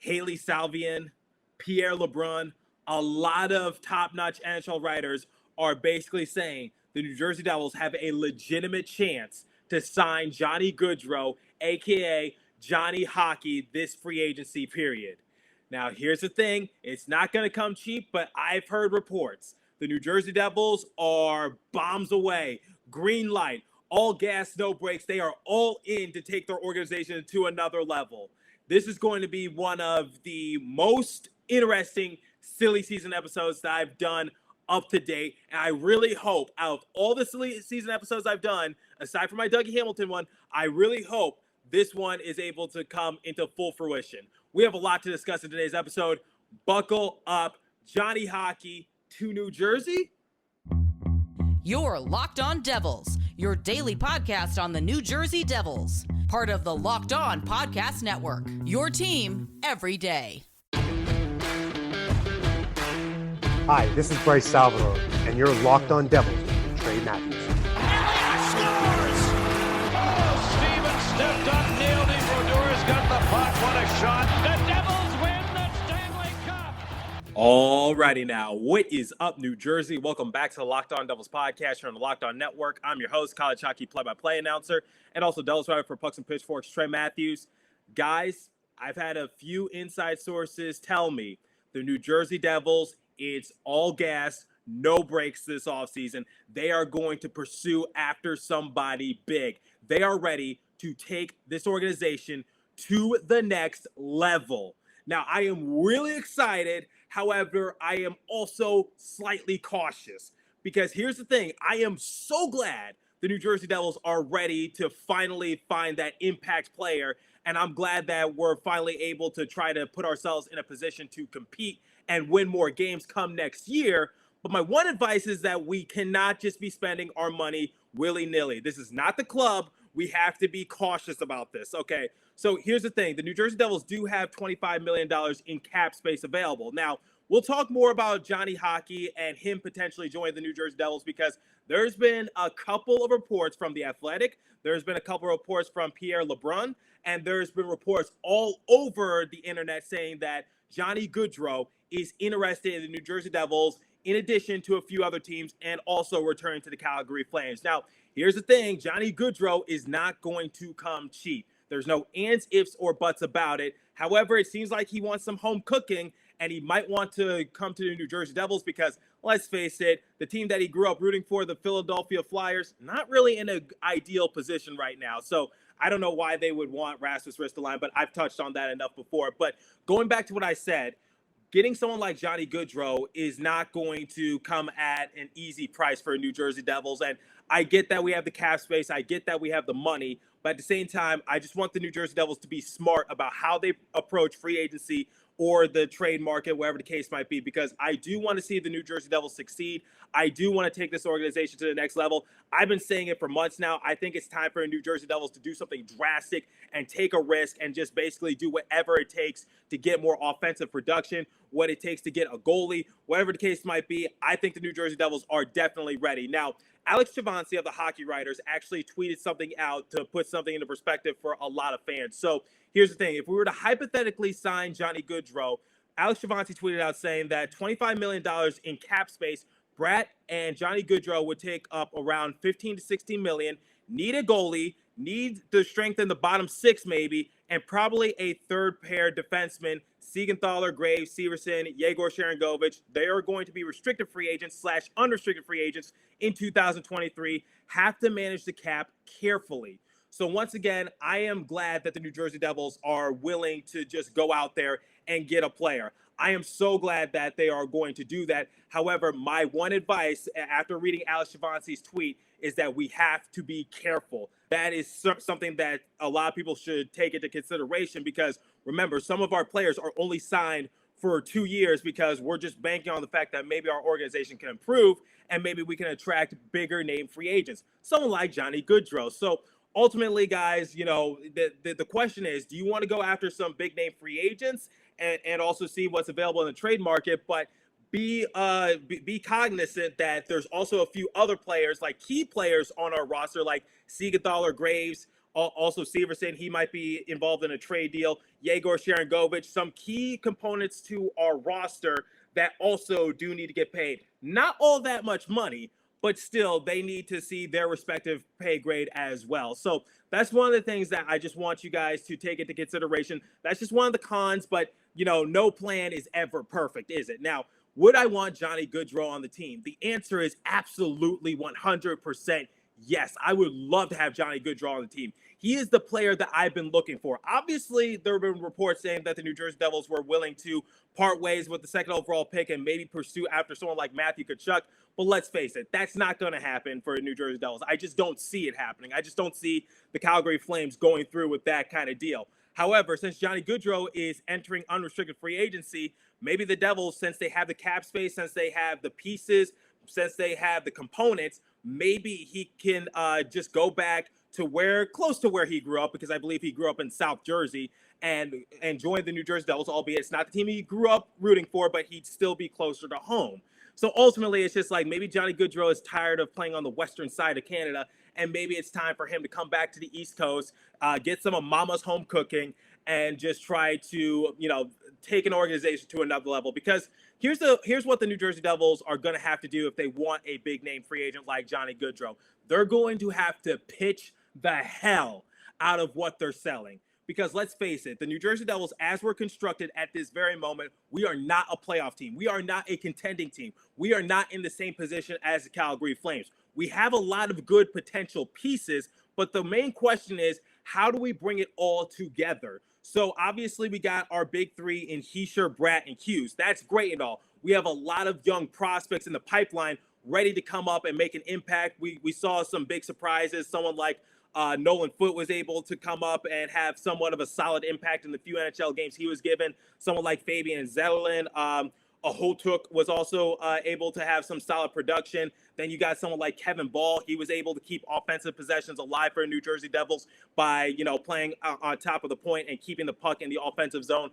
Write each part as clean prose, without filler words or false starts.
Haley Salvian, Pierre LeBrun, a lot of top-notch NHL writers are basically saying the New Jersey Devils have a legitimate chance to sign Johnny Gaudreau, a.k.a. Johnny Hockey, this free agency period. Now, here's the thing. It's not going to come cheap, but I've heard reports. The New Jersey Devils are bombs away, green light, all gas, no brakes. They are all in to take their organization to another level. This is going to be one of the most interesting silly season episodes that I've done up to date. And I really hope, out of all the silly season episodes I've done, aside from my Dougie Hamilton one, I really hope this one is able to come into full fruition. We have a lot to discuss in today's episode. Buckle up. Johnny Hockey to New Jersey. You're Locked On Devils, your daily podcast on the New Jersey Devils. Part of the Locked On Podcast Network, your team every day. Hi, this is Bryce Salvador, and you're Locked On Devils with Trey Matthews. Scores! Oh, Stevens stepped up, nailed it. Brodor's got the puck. What a shot. The Devils win the Stanley Cup. Alrighty now, what is up, New Jersey? Welcome back to the Locked On Devils podcast here on the Locked On Network. I'm your host, college hockey play-by-play announcer, and also Devils writer for Pucks and Pitchforks, Trey Matthews. Guys, I've had a few inside sources tell me the New Jersey Devils, it's all gas, no brakes this offseason. They are going to pursue after somebody big. They are ready to take this organization to the next level. Now, I am really excited. However, I am also slightly cautious because here's the thing. I am so glad the New Jersey Devils are ready to finally find that impact player. And I'm glad that we're finally able to try to put ourselves in a position to compete and win more games come next year. But my one advice is that we cannot just be spending our money willy-nilly. This is not the club. We have to be cautious about this, okay? So here's the thing. The New Jersey Devils do have $25 million in cap space available. Now, we'll talk more about Johnny Hockey and him potentially joining the New Jersey Devils because there's been a couple of reports from The Athletic. There's been a couple of reports from Pierre LeBrun. And there's been reports all over the internet saying that Johnny Gaudreau is interested in the New Jersey Devils in addition to a few other teams and also returning to the Calgary Flames. Now, here's the thing. Johnny Gaudreau is not going to come cheap. There's no ands, ifs, or buts about it. However, it seems like he wants some home cooking, and he might want to come to the New Jersey Devils because, let's face it, the team that he grew up rooting for, the Philadelphia Flyers, not really in an ideal position right now. So I don't know why they would want Rasmus Ristolainen, but I've touched on that enough before. But going back to what I said, getting someone like Johnny Gaudreau is not going to come at an easy price for New Jersey Devils. And I get that we have the cap space. I get that we have the money. But at the same time, I just want the New Jersey Devils to be smart about how they approach free agency or the trade market, whatever the case might be, because I do want to see the New Jersey Devils succeed. I do want to take this organization to the next level. I've been saying it for months now. I think it's time for the New Jersey Devils to do something drastic and take a risk and just basically do whatever it takes to get more offensive production, what it takes to get a goalie, whatever the case might be. I think the New Jersey Devils are definitely ready. Now, Alex Chavancy of the Hockey Writers actually tweeted something out to put something into perspective for a lot of fans. So here's the thing. If we were to hypothetically sign Johnny Gaudreau, Alex Chavancy tweeted out saying that $25 million in cap space, Brett and Johnny Gaudreau would take up around 15 to 16 million, need a goalie, need to strengthen the bottom six maybe, and probably a third pair defenseman, Siegenthaler, Graves, Severson, Yegor Sharangovich. They are going to be restricted free agents / unrestricted free agents in 2023, have to manage the cap carefully. So once again, I am glad that the New Jersey Devils are willing to just go out there and get a player. I am so glad that they are going to do that. However, my one advice after reading Alex Chavancy's tweet is that we have to be careful. That is something that a lot of people should take into consideration because, remember, some of our players are only signed for 2 years because we're just banking on the fact that maybe our organization can improve and maybe we can attract bigger name free agents, someone like Johnny Gaudreau. So ultimately, guys, you know, the question is, do you want to go after some big name free agents and also see what's available in the trade market, but be cognizant that there's also a few other players, like key players on our roster, like Siegenthaler, Graves, Also, Severson, he might be involved in a trade deal. Yegor Sharangovich, some key components to our roster that also do need to get paid. Not all that much money, but still they need to see their respective pay grade as well. So that's one of the things that I just want you guys to take into consideration. That's just one of the cons, but no plan is ever perfect, is it? Now, would I want Johnny Gaudreau on the team? The answer is absolutely 100% yes. I would love to have Johnny Gaudreau on the team. He is the player that I've been looking for. Obviously, there have been reports saying that the New Jersey Devils were willing to part ways with the second overall pick and maybe pursue after someone like Matthew Tkachuk. But let's face it, that's not going to happen for the New Jersey Devils. I just don't see it happening. I just don't see the Calgary Flames going through with that kind of deal. However, since Johnny Gaudreau is entering unrestricted free agency, maybe the Devils, since they have the cap space, since they have the pieces, since they have the components, maybe he can just go back to close to where he grew up, because I believe he grew up in South Jersey, and join the New Jersey Devils, albeit it's not the team he grew up rooting for, but he'd still be closer to home. So ultimately, it's just like maybe Johnny Gaudreau is tired of playing on the western side of Canada, and maybe it's time for him to come back to the East Coast, get some of Mama's home cooking, and just try to, take an organization to another level. Because here's what the New Jersey Devils are going to have to do if they want a big name free agent like Johnny Gaudreau. They're going to have to pitch the hell out of what they're selling. Because let's face it, the New Jersey Devils, as we're constructed at this very moment, we are not a playoff team. We are not a contending team. We are not in the same position as the Calgary Flames. We have a lot of good potential pieces, but the main question is, how do we bring it all together? So obviously we got our big three in Hischier, Bratt, and Hughes. That's great and all. We have a lot of young prospects in the pipeline ready to come up and make an impact. We saw some big surprises. Someone like Nolan Foote was able to come up and have somewhat of a solid impact in the few NHL games he was given. Someone like Fabian Zetterlund, Ahotuk was also able to have some solid production. Then you got someone like Kevin Ball. He was able to keep offensive possessions alive for New Jersey Devils by, playing on top of the point and keeping the puck in the offensive zone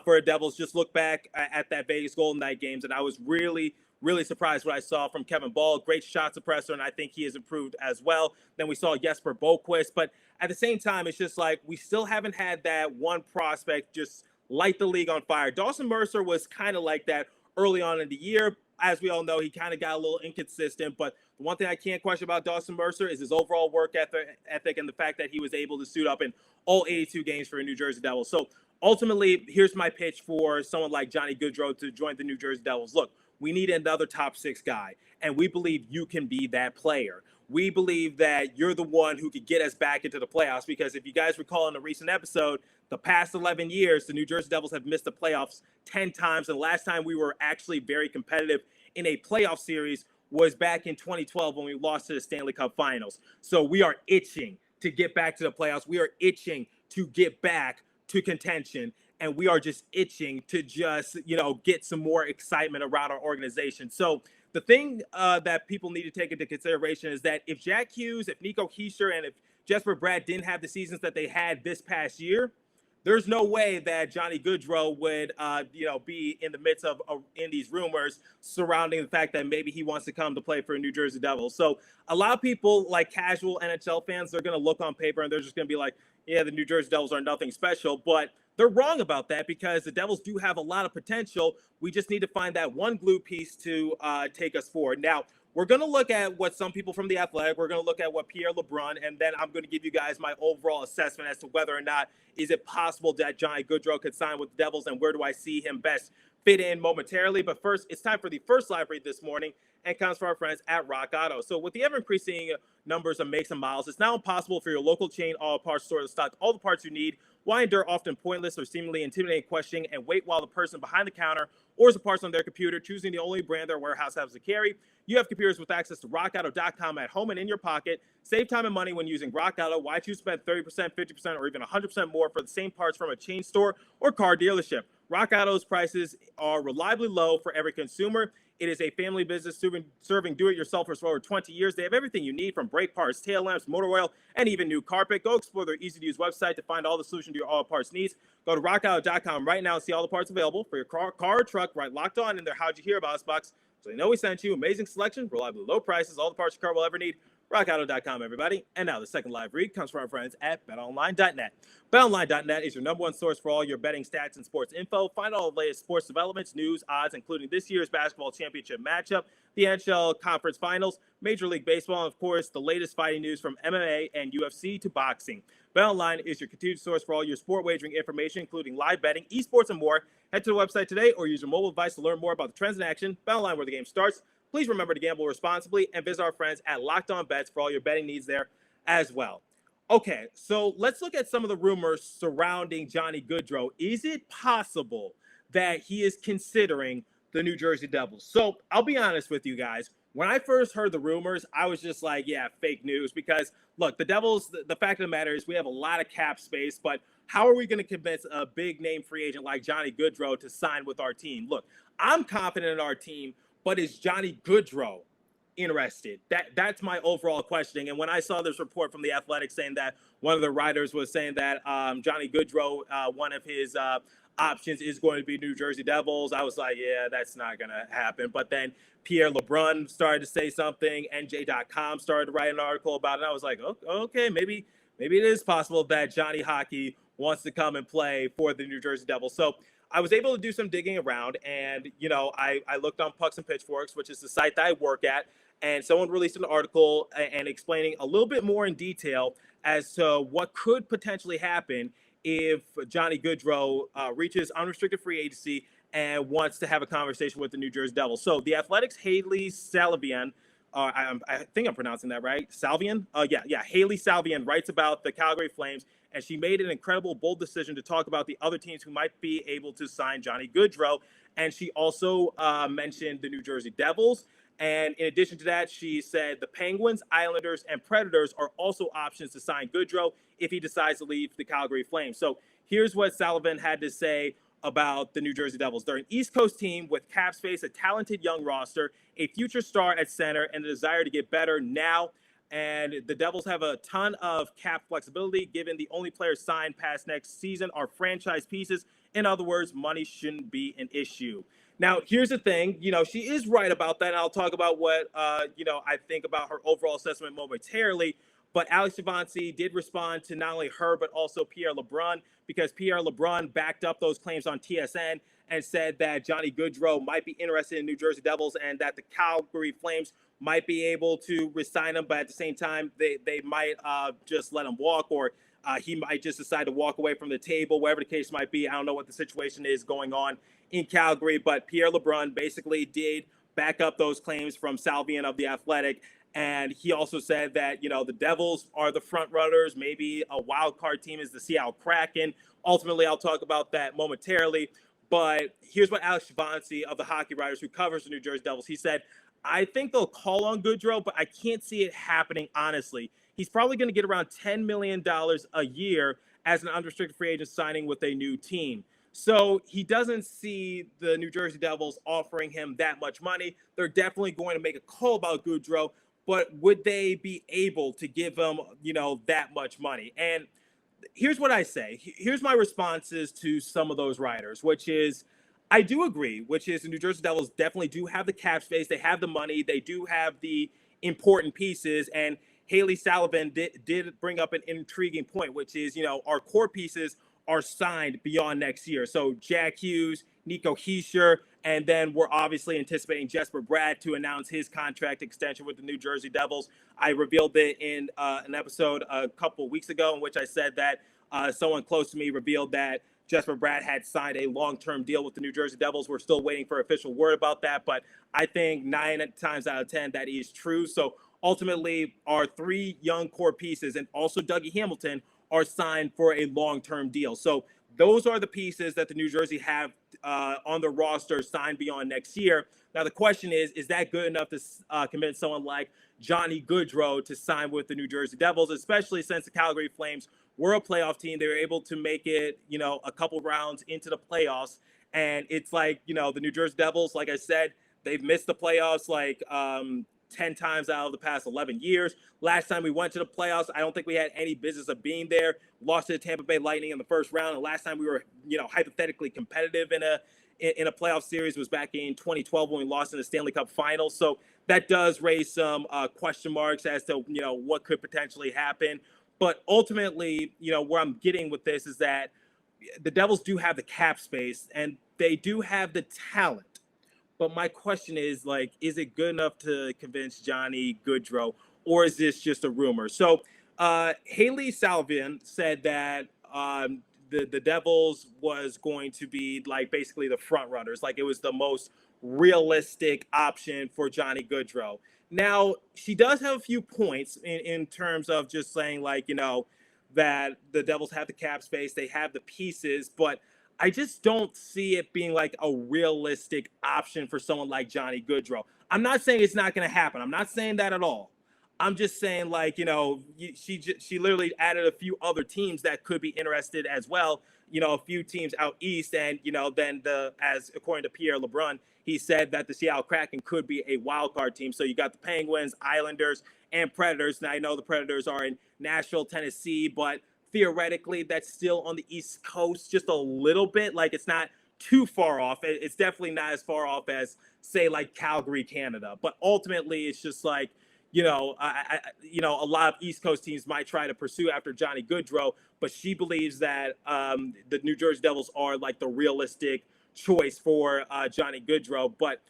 for the Devils. Just look back at that Vegas Golden Knight games, and I was really surprised what I saw from Kevin Ball. Great shot suppressor, and I think he has improved as well. Then we saw Jesper Boquist. But at the same time, it's just like we still haven't had that one prospect just light the league on fire. Dawson Mercer was kind of like that early on in the year. As we all know, he kind of got a little inconsistent. But the one thing I can't question about Dawson Mercer is his overall work ethic and the fact that he was able to suit up in all 82 games for the New Jersey Devils. So ultimately, here's my pitch for someone like Johnny Gaudreau to join the New Jersey Devils. Look, we need another top six guy, and we believe you can be that player. We believe that you're the one who could get us back into the playoffs, because if you guys recall in a recent episode, the past 11 years, the New Jersey Devils have missed the playoffs 10 times, and the last time we were actually very competitive in a playoff series was back in 2012 when we lost to the Stanley Cup Finals. So we are itching to get back to the playoffs. We are itching to get back to contention. And we are just itching to just, get some more excitement around our organization. So the thing that people need to take into consideration is that if Jack Hughes, if Nico Hischier, and if Jesper Bratt didn't have the seasons that they had this past year, there's no way that Johnny Gaudreau would, be in the midst of in these rumors surrounding the fact that maybe he wants to come to play for New Jersey Devils. So a lot of people, like casual NHL fans, they're going to look on paper and they're just going to be like, yeah, the New Jersey Devils are nothing special. But they're wrong about that, because the Devils do have a lot of potential. We just need to find that one glue piece to take us forward. Now, we're going to look at what some people from The Athletic, we're going to look at what Pierre LeBrun, and then I'm going to give you guys my overall assessment as to whether or not is it possible that Johnny Gaudreau could sign with the Devils, and where do I see him best fit in momentarily. But first, it's time for the first live read this morning, and comes from our friends at Rock Auto. So with the ever-increasing numbers of makes and models, it's now impossible for your local chain auto parts store to stock all the parts you need. Why endure often pointless or seemingly intimidating questioning and wait while the person behind the counter orders the parts on their computer, choosing the only brand their warehouse has to carry? You have computers with access to rockauto.com at home and in your pocket. Save time and money when using Rock Auto. Why choose to spend 30%, 50%, or even 100% more for the same parts from a chain store or car dealership? Rock Auto's prices are reliably low for every consumer. It is a family business serving do-it-yourselfers for over 20 years. They have everything you need, from brake parts, tail lamps, motor oil, and even new carpet. Go explore their easy-to-use website to find all the solutions to your auto parts needs. Go to rockauto.com right now and see all the parts available for your car or truck, right locked on in their How'd You Hear About Us box. So they know we sent you. Amazing selection, reliably low prices, all the parts your car will ever need. RockAuto.com, everybody. And now the second live read comes from our friends at BetOnline.net. BetOnline.net is your number one source for all your betting stats and sports info. Find all the latest sports developments, news, odds, including this year's basketball championship matchup, the NHL Conference Finals, Major League Baseball, and, of course, the latest fighting news from MMA and UFC to boxing. BetOnline is your continued source for all your sport wagering information, including live betting, esports, and more. Head to the website today or use your mobile device to learn more about the trends in action. BetOnline, where the game starts. Please remember to gamble responsibly and visit our friends at Locked On Bets for all your betting needs there as well. Okay, so let's look at some of the rumors surrounding Johnny Gaudreau. Is it possible that he is considering the New Jersey Devils? So I'll be honest with you guys. When I first heard the rumors, I was just like, yeah, fake news. Because, look, the Devils, the fact of the matter is we have a lot of cap space, but how are we going to convince a big-name free agent like Johnny Gaudreau to sign with our team? Look, I'm confident in our team, but is Johnny Gaudreau interested? That's my overall questioning. And when I saw this report from The Athletic saying that one of the writers was saying that Johnny Gaudreau, one of his options is going to be New Jersey Devils, I was like, yeah, that's not going to happen. But then Pierre LeBrun started to say something. NJ.com started to write an article about it. I was like, okay, maybe it is possible that Johnny Hockey wants to come and play for the New Jersey Devils. So I was able to do some digging around, and, I looked on Pucks and Pitchforks, which is the site that I work at, and someone released an article and explaining a little bit more in detail as to what could potentially happen if Johnny Gaudreau reaches unrestricted free agency and wants to have a conversation with the New Jersey Devils. So the Athletic's Haley Salvian, I think I'm pronouncing that right, Salvian? Haley Salvian writes about the Calgary Flames, and she made an incredible, bold decision to talk about the other teams who might be able to sign Johnny Gaudreau. And she also mentioned the New Jersey Devils. And in addition to that, she said the Penguins, Islanders, and Predators are also options to sign Gaudreau if he decides to leave the Calgary Flames. So here's what Sullivan had to say about the New Jersey Devils. They're an East Coast team with cap space, a talented young roster, a future star at center, and the desire to get better now. And the Devils have a ton of cap flexibility, given the only players signed past next season are franchise pieces. In other words, money shouldn't be an issue. Now, here's the thing. She is right about that. And I'll talk about what, I think about her overall assessment momentarily. But Alex Javancy did respond to not only her, but also Pierre LeBrun, because Pierre LeBrun backed up those claims on TSN and said that Johnny Gaudreau might be interested in New Jersey Devils and that the Calgary Flames might be able to re-sign him, but at the same time, they might just let him walk, or he might just decide to walk away from the table, whatever the case might be. I don't know what the situation is going on in Calgary, but Pierre LeBrun basically did back up those claims from Salvian of The Athletic. And he also said that, the Devils are the front runners. Maybe a wild card team is the Seattle Kraken. Ultimately, I'll talk about that momentarily. But here's what Alex Javancy of the Hockey Writers, who covers the New Jersey Devils, he said, I think they'll call on Gaudreau, but I can't see it happening, honestly. He's probably going to get around $10 million a year as an unrestricted free agent signing with a new team. So he doesn't see the New Jersey Devils offering him that much money. They're definitely going to make a call about Gaudreau, but would they be able to give him, that much money? And here's what I say. Here's my responses to some of those writers, which is, I do agree, which is the New Jersey Devils definitely do have the cap space. They have the money. They do have the important pieces. And Haley Sullivan did bring up an intriguing point, which is, our core pieces are signed beyond next year. So Jack Hughes, Nico Hischier, and then we're obviously anticipating Jesper Bratt to announce his contract extension with the New Jersey Devils. I revealed it in an episode a couple of weeks ago in which I said that someone close to me revealed that Jesper Bratt had signed a long-term deal with the New Jersey Devils. We're still waiting for official word about that, but I think 9 times out of 10 that is true. So ultimately, our 3 young core pieces and also Dougie Hamilton are signed for a long-term deal. So those are the pieces that the New Jersey have on the roster signed beyond next year. Now, the question is that good enough to convince someone like Johnny Gaudreau to sign with the New Jersey Devils, especially since the Calgary Flames were a playoff team? They were able to make it, a couple rounds into the playoffs. And it's like, the New Jersey Devils, like I said, they've missed the playoffs like 10 times out of the past 11 years. Last time we went to the playoffs, I don't think we had any business of being there. Lost to the Tampa Bay Lightning in the first round. And last time we were, hypothetically competitive in a playoff series was back in 2012 when we lost in the Stanley Cup Finals. So that does raise some question marks as to, what could potentially happen. But ultimately, where I'm getting with this is that the Devils do have the cap space and they do have the talent. But my question is, is it good enough to convince Johnny Gaudreau, or is this just a rumor? So Haley Salvin said that the Devils was going to be basically the front runners, it was the most realistic option for Johnny Gaudreau. Now, she does have a few points in terms of just saying that the Devils have the cap space, they have the pieces, but I just don't see it being a realistic option for someone like Johnny Gaudreau. I'm not saying it's not going to happen. I'm not saying that at all. I'm just saying she literally added a few other teams that could be interested as well. A few teams out east, and then as according to Pierre LeBrun, he said that the Seattle Kraken could be a wild card team. So you got the Penguins, Islanders, and Predators. Now I know the Predators are in Nashville, Tennessee, but theoretically that's still on the East Coast just a little bit. It's not too far off. It's definitely not as far off as say Calgary, Canada. But ultimately it's just a lot of East Coast teams might try to pursue after Johnny Gaudreau, but she believes that the New Jersey Devils are the realistic choice for Johnny Gaudreau. But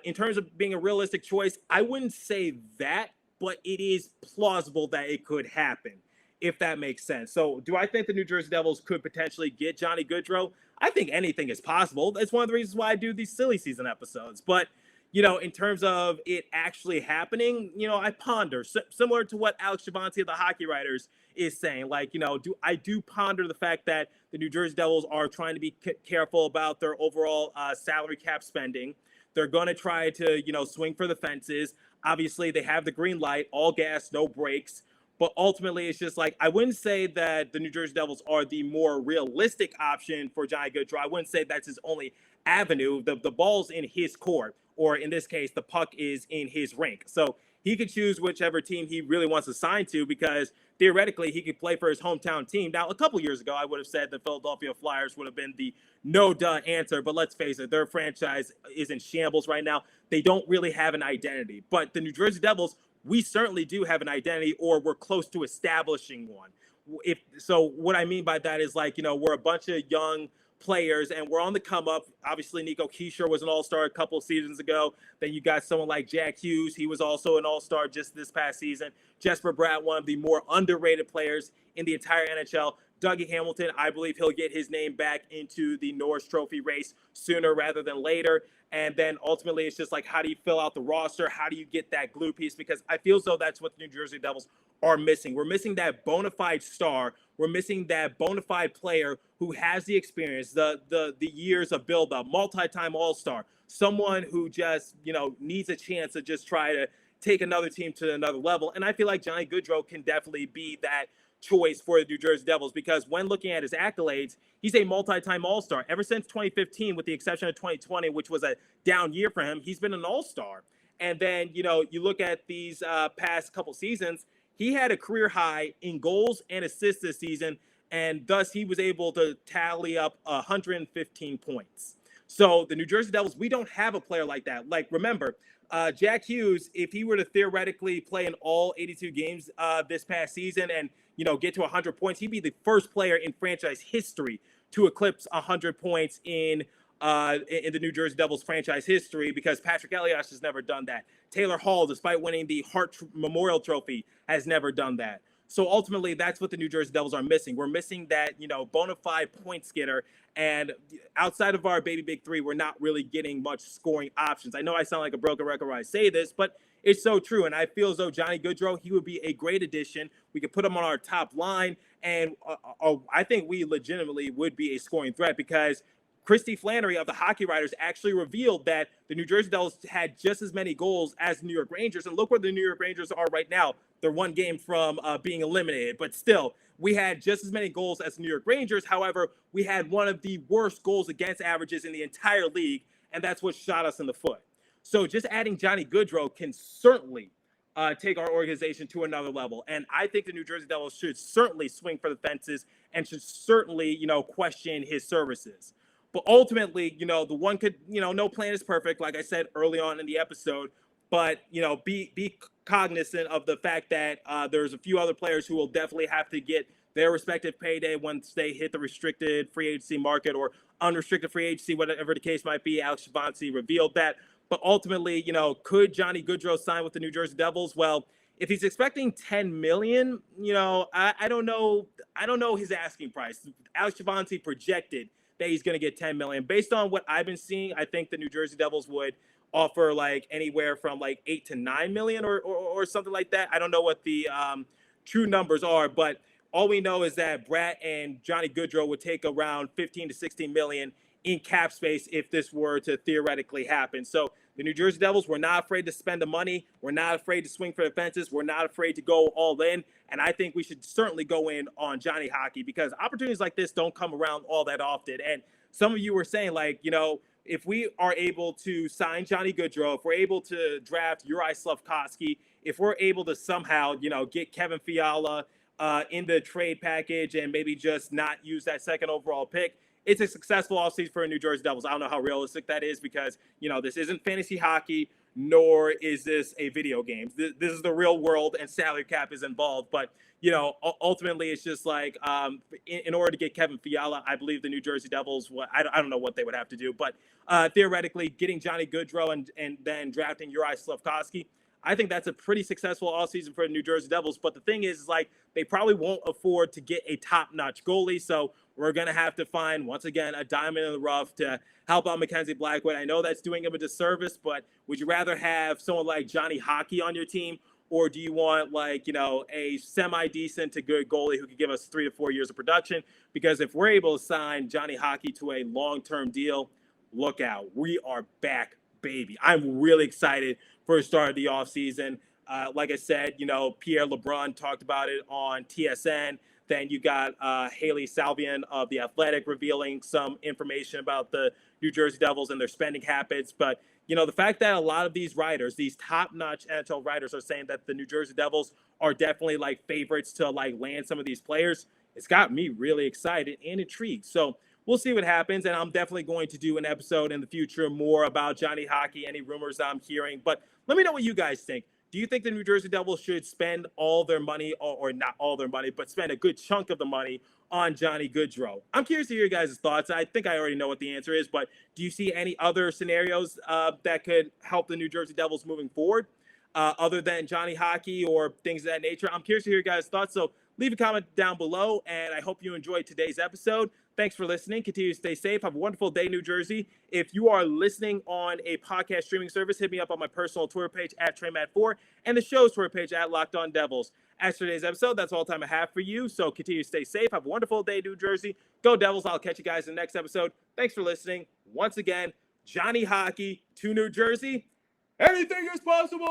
in terms of being a realistic choice, I wouldn't say that, but it is plausible that it could happen, if that makes sense. So do I think the New Jersey Devils could potentially get Johnny Gaudreau? I think anything is possible. That's one of the reasons why I do these silly season episodes. But, in terms of it actually happening, I ponder, similar to what Alex Shavanti of the Hockey Writers is saying. I do ponder the fact that the New Jersey Devils are trying to be careful about their overall salary cap spending. They're going to try to, swing for the fences. Obviously, they have the green light, all gas, no brakes. But ultimately, it's just I wouldn't say that the New Jersey Devils are the more realistic option for Johnny Gaudreau. I wouldn't say that's his only avenue. The ball's in his court, or in this case, the puck is in his rink. So he could choose whichever team he really wants to sign to, because theoretically he could play for his hometown team. Now, a couple years ago, I would have said the Philadelphia Flyers would have been the no-duh answer. But let's face it, their franchise is in shambles right now. They don't really have an identity. But the New Jersey Devils, we certainly do have an identity, or we're close to establishing one. So what I mean by that is we're a bunch of young players and we're on the come up. Obviously, Nico Hischier was an all-star a couple of seasons ago. Then you got someone like Jack Hughes. He was also an all-star just this past season. Jesper Bratt, one of the more underrated players in the entire NHL. Dougie Hamilton, I believe he'll get his name back into the Norris Trophy race sooner rather than later. And then ultimately, it's just how do you fill out the roster? How do you get that glue piece? Because I feel as though that's what the New Jersey Devils are missing. We're missing that bona fide star. We're missing that bona fide player who has the experience, the years of build-up, multi-time all-star, someone who just, needs a chance to just try to take another team to another level. And I feel like Johnny Gaudreau can definitely be that choice for the New Jersey Devils, because when looking at his accolades, he's a multi-time all-star. Ever since 2015, with the exception of 2020, which was a down year for him, he's been an all-star. And then, you look at these past couple seasons, he had a career high in goals and assists this season, and thus he was able to tally up 115 points. So the New Jersey Devils, we don't have a player like that. Remember, Jack Hughes, if he were to theoretically play in all 82 games this past season and, get to 100 points, he'd be the first player in franchise history to eclipse 100 points in the New Jersey Devils franchise history, because Patrick Elias has never done that. Taylor Hall, despite winning the Hart Memorial Trophy, has never done that. So ultimately, that's what the New Jersey Devils are missing. We're missing that, bona fide point getter. And outside of our baby big three, we're not really getting much scoring options. I know I sound like a broken record when I say this, but it's so true. And I feel as though Johnny Gaudreau, he would be a great addition. We could put him on our top line. And I think we legitimately would be a scoring threat, because Christy Flannery of the Hockey Writers actually revealed that the New Jersey Devils had just as many goals as the New York Rangers. And look where the New York Rangers are right now. They're one game from being eliminated. But still, we had just as many goals as the New York Rangers. However, we had one of the worst goals against averages in the entire league, and that's what shot us in the foot. So just adding Johnny Gaudreau can certainly take our organization to another level. And I think the New Jersey Devils should certainly swing for the fences and should certainly, question his services. But ultimately, the one could, no plan is perfect, like I said early on in the episode. But, be cognizant of the fact that there's a few other players who will definitely have to get their respective payday once they hit the restricted free agency market or unrestricted free agency, whatever the case might be. Alex Shavancy revealed that. But ultimately, could Johnny Gaudreau sign with the New Jersey Devils? Well, if he's expecting $10 million, I don't know. I don't know his asking price. Alex Shavancy projected that he's going to get $10 million. Based on what I've been seeing, I think the New Jersey Devils would offer like anywhere from like $8 to $9 million or something like that. I don't know what the true numbers are, but all we know is that Brett and Johnny Gaudreau would take around 15 to 16 million in cap space if this were to theoretically happen. So the New Jersey Devils, we're not afraid to spend the money. We're not afraid to swing for the fences. We're not afraid to go all in. And I think we should certainly go in on Johnny Hockey because opportunities like this don't come around all that often. And some of you were saying, like, if we are able to sign Johnny Gaudreau, if we're able to draft Uri Slafkovsky, if we're able to somehow, get Kevin Fiala in the trade package and maybe just not use that second overall pick, it's a successful offseason for the New Jersey Devils. I don't know how realistic that is because, this isn't fantasy hockey, nor is this a video game. This is the real world and salary cap is involved. But, ultimately it's just like in order to get Kevin Fiala, I believe the New Jersey Devils, I don't know what they would have to do. But theoretically, getting Johnny Gaudreau and then drafting Uri Slafkovsky, I think that's a pretty successful offseason for the New Jersey Devils. But the thing is, like, they probably won't afford to get a top-notch goalie. So we're going to have to find, once again, a diamond in the rough to help out Mackenzie Blackwood. I know that's doing him a disservice, but would you rather have someone like Johnny Hockey on your team? Or do you want, like, a semi-decent to good goalie who could give us 3 to 4 years of production? Because if we're able to sign Johnny Hockey to a long-term deal, look out. We are back, baby. I'm really excited for the start of the offseason. Like I said, Pierre LeBrun talked about it on TSN. Then you got Haley Salvian of The Athletic revealing some information about the New Jersey Devils and their spending habits. But, the fact that a lot of these writers, these top-notch NHL writers are saying that the New Jersey Devils are definitely like favorites to like land some of these players, it's got me really excited and intrigued. So we'll see what happens. And I'm definitely going to do an episode in the future more about Johnny Hockey, any rumors I'm hearing. But let me know what you guys think. Do you think the New Jersey Devils should spend all their money, or not all their money, but spend a good chunk of the money on Johnny Gaudreau? I'm curious to hear your guys' thoughts. I think I already know what the answer is, but do you see any other scenarios that could help the New Jersey Devils moving forward other than Johnny Hockey or things of that nature? I'm curious to hear your guys' thoughts, so leave a comment down below, and I hope you enjoyed today's episode. Thanks for listening. Continue to stay safe. Have a wonderful day, New Jersey. If you are listening on a podcast streaming service, hit me up on my personal Twitter page at TreyMatt4 and the show's Twitter page at Locked On Devils. As for today's episode, that's all the time I have for you. So continue to stay safe. Have a wonderful day, New Jersey. Go Devils. I'll catch you guys in the next episode. Thanks for listening. Once again, Johnny Hockey to New Jersey. Anything is possible.